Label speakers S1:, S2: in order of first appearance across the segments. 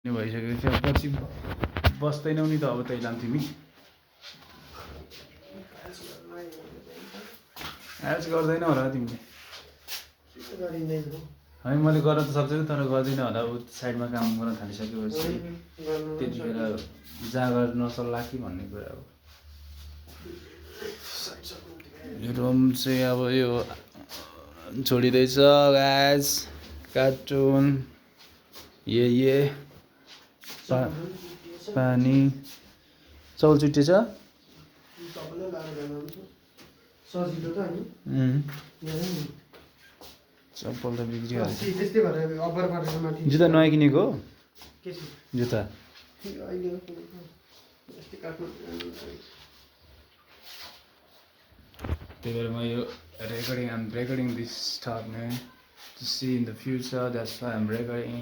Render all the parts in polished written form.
S1: भइसकेको थियो पछि बस्दैनौ नि त अब तैँलाई तिमी एल्स गर्दैनौ होला तिमीले है मैले गर्न त सक्छु तर गर्दिनँ होला ऊ साइडमा काम गर्न थालिसकेपछि त्यतिखेर जाँगर नसल्ला कि भन्ने कुरा हो यो रुम चाहिँ अब यो छोडिँदैछ गाइस कार्टुन ये पानी चौल चुट्टी छ चप्पल त बिग्रिहाल्छ जुत्ता नयाँ किनेको हो जुत्ता त्यही भएर म यो recording this stuff man to see in the future that's why I'm recording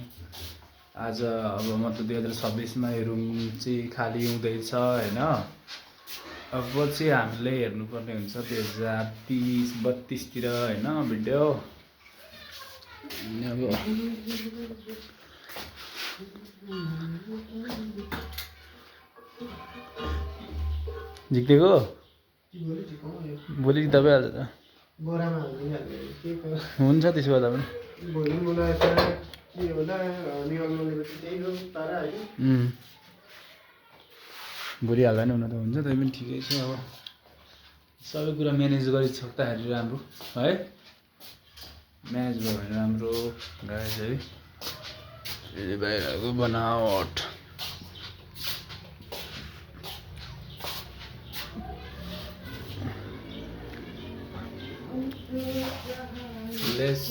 S1: आज अब मतलब 2026 मा यो रुम चाहिँ खाली हुँदैछ हैन अब पछि हामीले हेर्नुपर्ने हुन्छ 2030-32 तिर हैन भिडियो अब झिक्देको भोलि दबाई हाल्छ त बोरामा हाल्दिहाल्यो के हुन्छ त्यसो गर्दा पनि भोलि मलाई के होला निकाल्नुपछि त्यही हो तारा हैन भोलि हाल्दा नि हुन त हुन्छ त्यही पनि ठिकै छ अब सबै कुरा म्यानेज गरिसक्दाखेरि राम्रो है म्यानेज भयो भने राम्रो गाइस है फेरि बाहिरको बनावट let's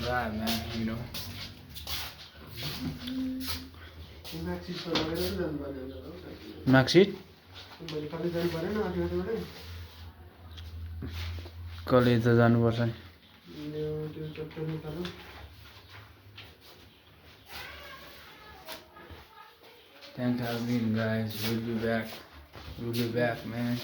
S1: drive man you know marksheet college त जानुपर्छ नि Thanks for being guys. We'll be back man.